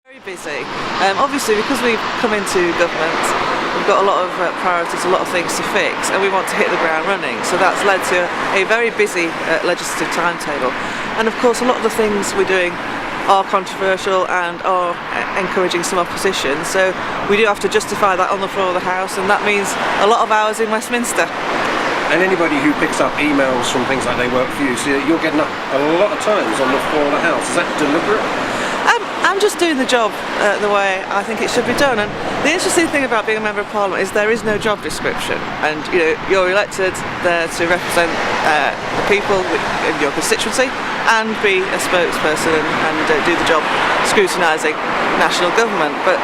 Very busy. Obviously, because we've come into government, we've got a lot of priorities, a lot of things to fix, and we want to hit the ground running. So that's led to a very busy legislative timetable. And of course, a lot of the things we're doing are controversial and are encouraging some opposition. So we do have to justify that on the floor of the House, and that means a lot of hours in Westminster. And anybody who picks up emails from things like they work for you, so you're getting up a lot of times on the floor of the House. Is that deliberate? I'm just doing the job the way I think it should be done. And the interesting thing about being a Member of Parliament is there is no job description. And you're elected there to represent the people in your constituency and be a spokesperson and do the job scrutinising national government. But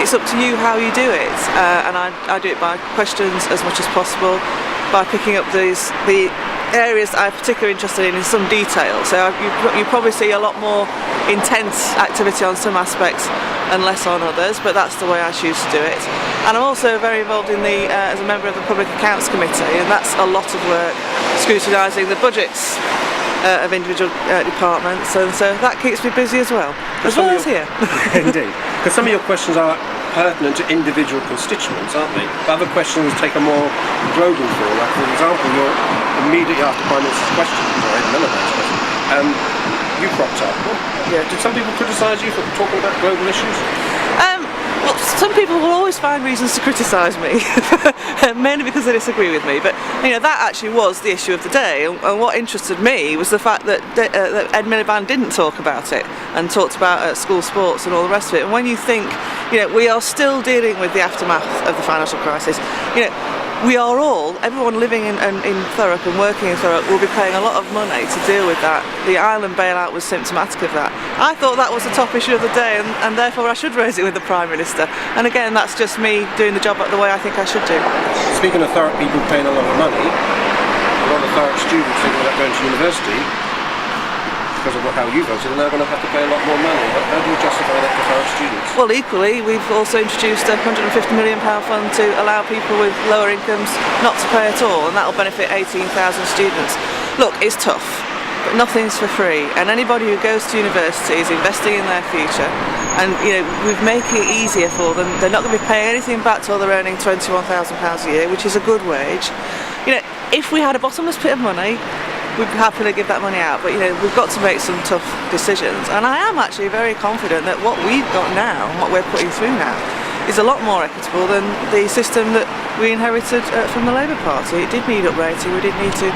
it's up to you how you do it. And I do it by questions as much as possible, by picking up the areas that I'm particularly interested in some detail. So you probably see a lot more intense activity on some aspects and less on others, but that's the way I choose to do it. And I'm also very involved in as a member of the Public Accounts Committee, and that's a lot of work scrutinising the budgets of individual departments, and so that keeps me busy as well as here. Indeed, because some of your questions are pertinent to individual constituents, aren't they? But other questions take a more global feel. Like, for example, you're immediately after Prime Minister's questions, or Ed Miliband's question, you cropped up. Well, yeah, did some people criticise you for talking about global issues? Well, some people will always find reasons to criticise me, mainly because they disagree with me. But that actually was the issue of the day, and what interested me was the fact that Ed Miliband didn't talk about it and talked about school sports and all the rest of it. And when you think, we are still dealing with the aftermath of the financial crisis. We are everyone living in Thurrock and working in Thurrock will be paying a lot of money to deal with that. The island bailout was symptomatic of that. I thought that was the top issue of the day, and therefore I should raise it with the Prime Minister. And again, that's just me doing the job the way I think I should do. Speaking of Thurrock people paying a lot of money, a lot of Thurrock students thinking about going to university, because of how you voted, are now going to have to pay a lot more money. How do you justify that for Thurrock students? Well, equally, we've also introduced a £150 million fund to allow people with lower incomes not to pay at all, and that will benefit 18,000 students. Look, it's tough, but nothing's for free, and anybody who goes to university is investing in their future, and we're making it easier for them. They're not going to be paying anything back till they're earning £21,000 a year, which is a good wage. If we had a bottomless pit of money, we'd happily give that money out, but we've got to make some tough decisions, and I am actually very confident that what we've got now and what we're putting through now is a lot more equitable than the system that we inherited from the Labour Party. It did need uprating. We did need to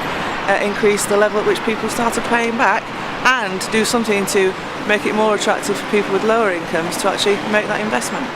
increase the level at which people started paying back and do something to make it more attractive for people with lower incomes to actually make that investment.